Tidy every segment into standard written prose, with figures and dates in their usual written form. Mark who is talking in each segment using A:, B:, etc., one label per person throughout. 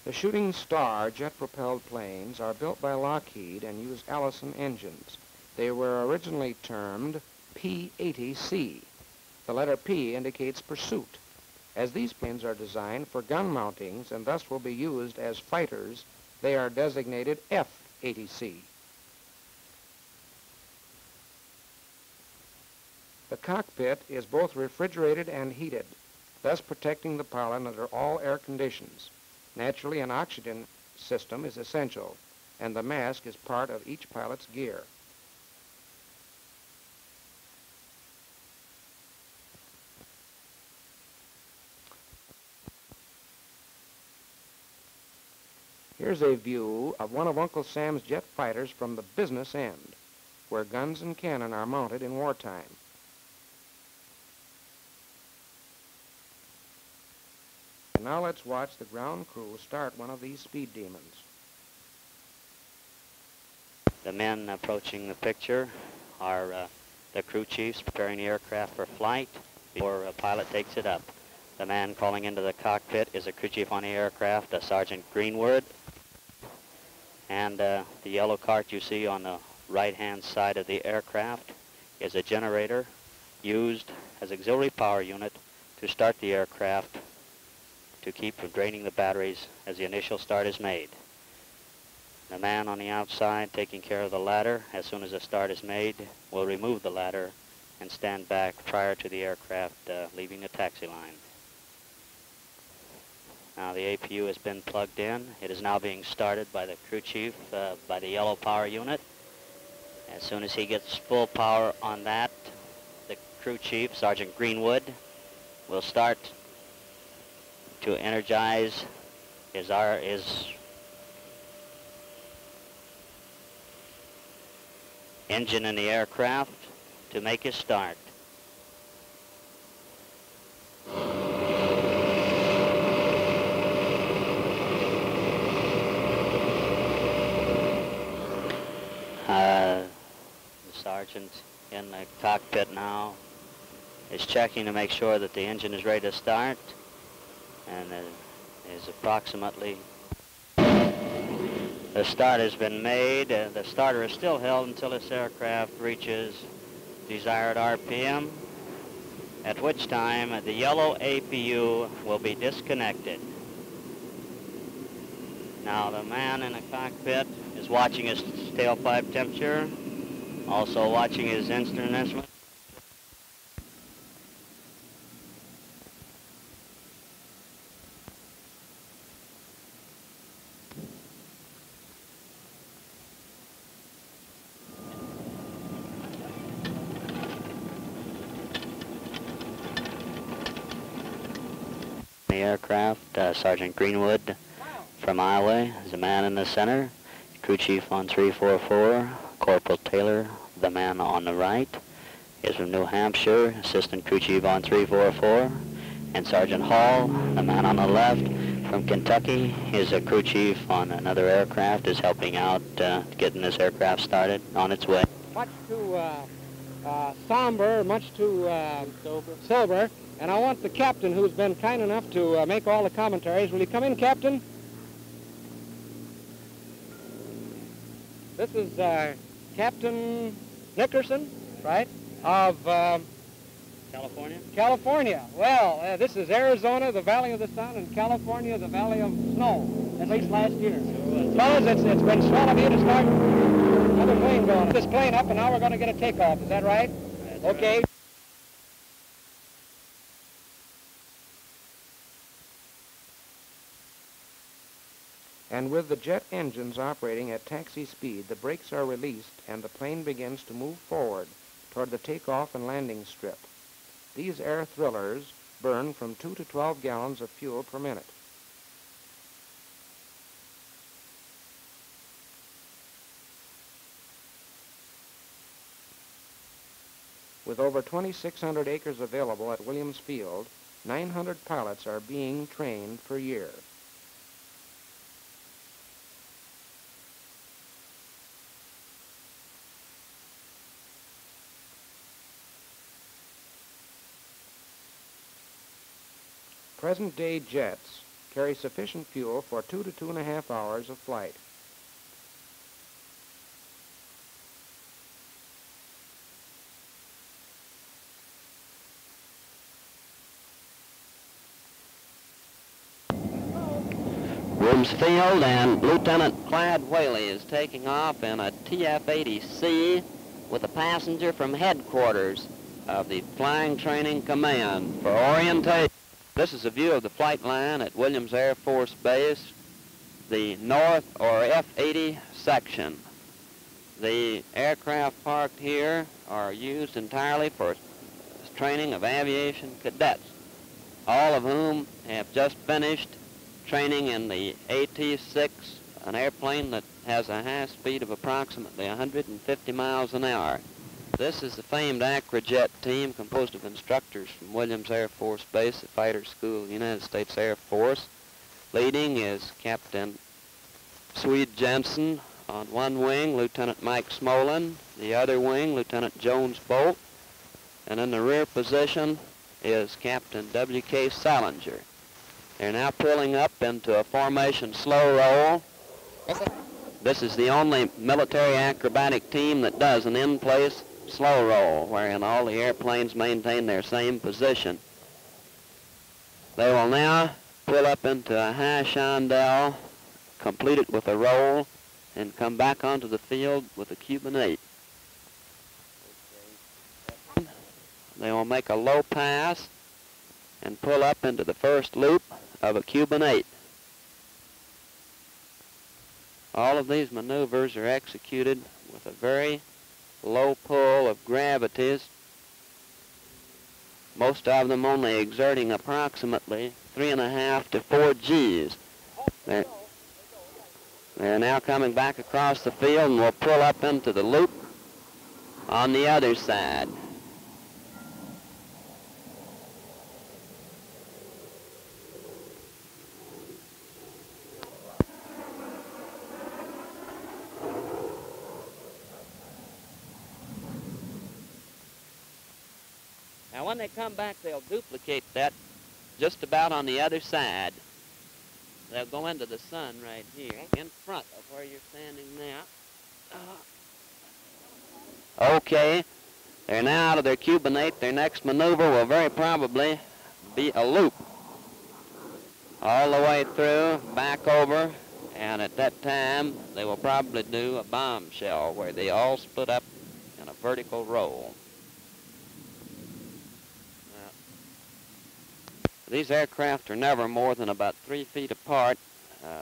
A: The Shooting Star jet-propelled planes are built by Lockheed and use Allison engines. They were originally termed P-80C. The letter P indicates pursuit. As these planes are designed for gun mountings and thus will be used as fighters, they are designated F-80C. The cockpit is both refrigerated and heated, thus protecting the pilot under all air conditions. Naturally, an oxygen system is essential, and the mask is part of each pilot's gear. Here's a view of one of Uncle Sam's jet fighters from the business end, where guns and cannon are mounted in wartime. And now let's watch the ground crew start one of these speed demons.
B: The men approaching the picture are the crew chiefs preparing the aircraft for flight before a pilot takes it up. The man calling into the cockpit is a crew chief on the aircraft, Sergeant Greenwood. And the yellow cart you see on the right-hand side of the aircraft is a generator used as auxiliary power unit to start the aircraft to keep from draining the batteries as the initial start is made. The man on the outside taking care of the ladder as soon as the start is made will remove the ladder and stand back prior to the aircraft leaving the taxi line. Now the APU has been plugged in. It is now being started by the crew chief by the yellow power unit. As soon as he gets full power on that, the crew chief, Sergeant Greenwood, will start to energize his engine in the aircraft to make his start. The sergeant in the cockpit now is checking to make sure that the engine is ready to start, and is approximately, the start has been made. The starter is still held until this aircraft reaches desired RPM, at which time the yellow APU will be disconnected. Now the man in the cockpit is watching his tailpipe temperature, also watching his instrument. The aircraft, Sergeant Greenwood from Iowa is the man in the center, crew chief on 344, Corporal Taylor, the man on the right, is from New Hampshire, assistant crew chief on 344, and Sergeant Hall, the man on the left, from Kentucky, is a crew chief on another aircraft, is helping out getting this aircraft started on its way.
C: Much too somber, much too sober. And I want the captain, who's been kind enough to make all the commentaries. Will you come in, Captain? This is Captain Nickerson, right, of
B: California?
C: California. Well, this is Arizona, the Valley of the Sun, and California, the Valley of Snow, at least last year. Fellas, it's been swell of you to start another plane going. This plane up, and now we're going to get a takeoff. Is that right?
B: That's
C: okay.
B: Right.
A: And with the jet engines operating at taxi speed, the brakes are released and the plane begins to move forward toward the takeoff and landing strip. These air thrillers burn from 2 to 12 gallons of fuel per minute. With over 2,600 acres available at Williams Field, 900 pilots are being trained per year. Present-day jets carry sufficient fuel for 2 to 2.5 hours of flight.
D: Field, and Lieutenant Clyde Whaley is taking off in a TF-80C with a passenger from headquarters of the Flying Training Command for orientation. This is a view of the flight line at Williams Air Force Base, the North or F-80 section. The aircraft parked here are used entirely for training of aviation cadets, all of whom have just finished training in the AT-6, an airplane that has a high speed of approximately 150 miles an hour. This is the famed Acrojet team composed of instructors from Williams Air Force Base, the Fighter School, United States Air Force. Leading is Captain Swede Jensen. On one wing, Lieutenant Mike Smolen. The other wing, Lieutenant Jones Bolt. And in the rear position is Captain W.K. Selenger. They're now pulling up into a formation slow roll. This is the only military acrobatic team that does an in-place slow roll, wherein all the airplanes maintain their same position. They will now pull up into a high chandelle, complete it with a roll, and come back onto the field with a Cuban 8. They will make a low pass and pull up into the first loop of a Cuban 8. All of these maneuvers are executed with a very low pull of gravities, most of them only exerting approximately 3.5 to 4 Gs. They're now coming back across the field and will pull up into the loop on the other side. Now when they come back, they'll duplicate that just about on the other side. They'll go into the sun right here in front of where you're standing now. Okay, they're now out of their Cuban 8. Their next maneuver will very probably be a loop. All the way through, back over, and at that time they will probably do a bombshell where they all split up in a vertical roll. These aircraft are never more than about 3 feet apart,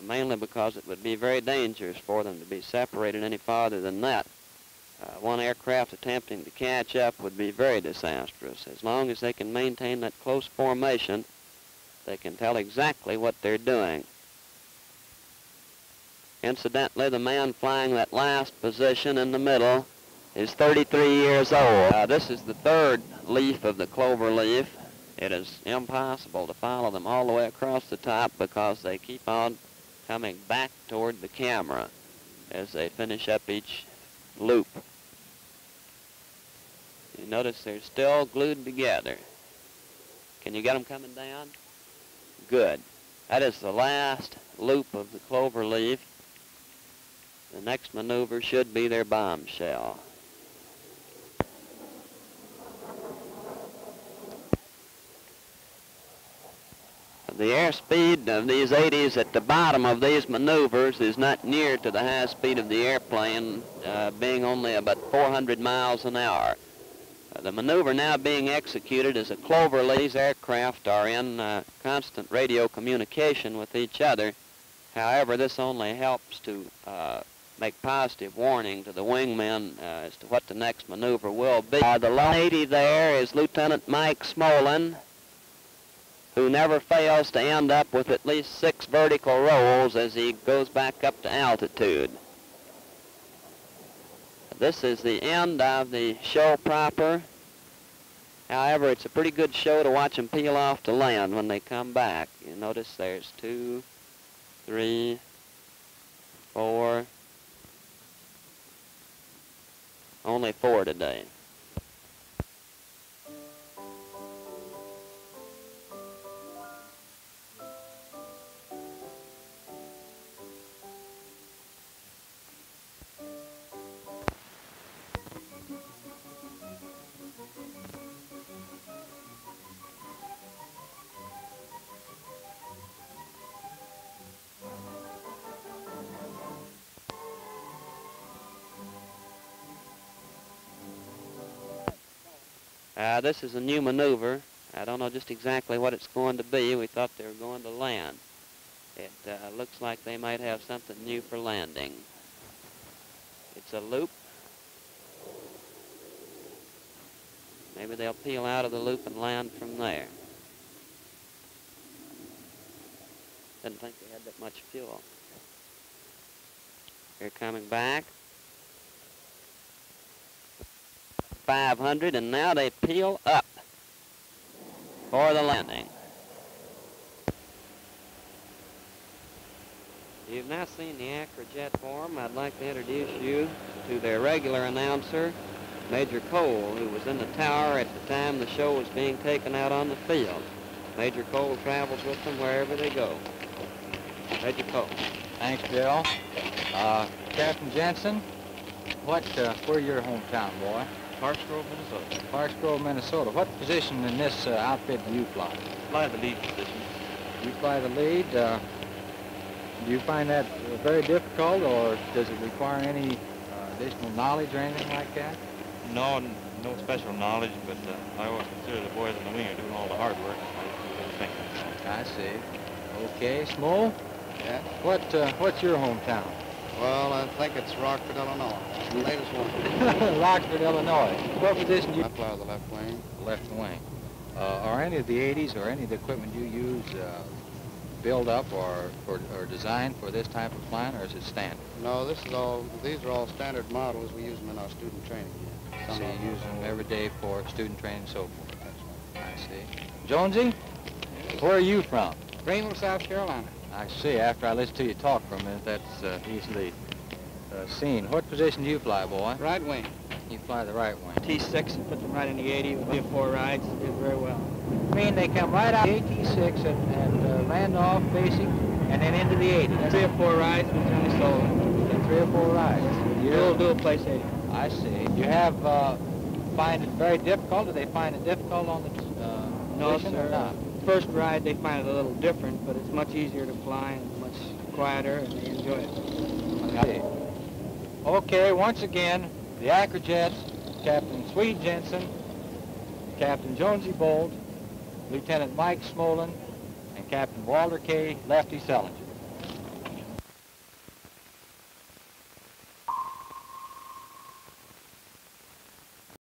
D: mainly because it would be very dangerous for them to be separated any farther than that. One aircraft attempting to catch up would be very disastrous. As long as they can maintain that close formation, they can tell exactly what they're doing. Incidentally, the man flying that last position in the middle is 33 years old. This is the third leaf of the clover leaf. It is impossible to follow them all the way across the top because they keep on coming back toward the camera as they finish up each loop. You notice they're still glued together. Can you get them coming down? Good. That is the last loop of the clover leaf. The next maneuver should be their bombshell. The airspeed of these 80s at the bottom of these maneuvers is not near to the high speed of the airplane, being only about 400 miles an hour. The maneuver now being executed is a clover leaf. These aircraft are in constant radio communication with each other. However, this only helps to make positive warning to the wingmen as to what the next maneuver will be. The lone 80 there is Lieutenant Mike Smolen, who never fails to end up with at least 6 vertical rolls as he goes back up to altitude. This is the end of the show proper. However, it's a pretty good show to watch them peel off to land when they come back. You notice there's 2, 3, 4, only 4 today. This is a new maneuver. I don't know just exactly what it's going to be. We thought they were going to land. It looks like they might have something new for landing. It's a loop. Maybe they'll peel out of the loop and land from there. Didn't think they had that much fuel. They're coming back. 500, and now they peel up for the landing. You've now seen the Acrojet form. I'd like to introduce you to their regular announcer, Major Cole, who was in the tower at the time the show was being taken out on the field. Major Cole travels with them wherever they go. Major Cole.
E: Thanks, Bill. Captain Jensen, where's your hometown, boy?
F: Parks Grove, Minnesota.
E: Parks Grove, Minnesota. What position in this outfit do you fly?
F: Fly the lead position.
E: You fly the lead. Do you find that very difficult, or does it require any additional knowledge or anything like that?
F: No special knowledge, but I always consider the boys in the wing are doing all the hard work.
E: I see. Okay, Smole?
G: Yeah?
E: What's your hometown?
G: Well, I think it's Rockford, Illinois. The latest one.
E: Rockford, Illinois. What position do you...
G: I fly the left wing.
E: Left wing. Are any of the 80s or any of the equipment you use built up or designed for this type of flying, or is it standard?
G: No, these are all standard models. We use them in our student training.
E: So you use them every day for student training and so forth. That's right. I see. Jonesy, where are you from?
C: Greenville, South Carolina.
E: I see. After I listen to you talk for a minute, that's easily seen. What position do you fly, boy?
C: Right wing.
E: You fly the right wing.
C: T6, put them right in the 80 with the 4 rides. Did very well.
E: I mean, they come right out of the T6 and land off basic and then into the 80.
C: 3 or 4 rides between the solo.
E: Get 3 or 4 rides.
C: Dual place 80.
E: I see. You have find it very difficult? Do they find it difficult on the
C: No,
E: position
C: sir.
E: or not?
C: First ride they find it a little different, but it's much easier to fly and much quieter, and they enjoy it.
E: I see. Okay, once again, the Acrojets, Captain Swede Jensen, Captain Jonesy Bolt, Lieutenant Mike Smolen, and Captain Walter K. Lefty Selenger.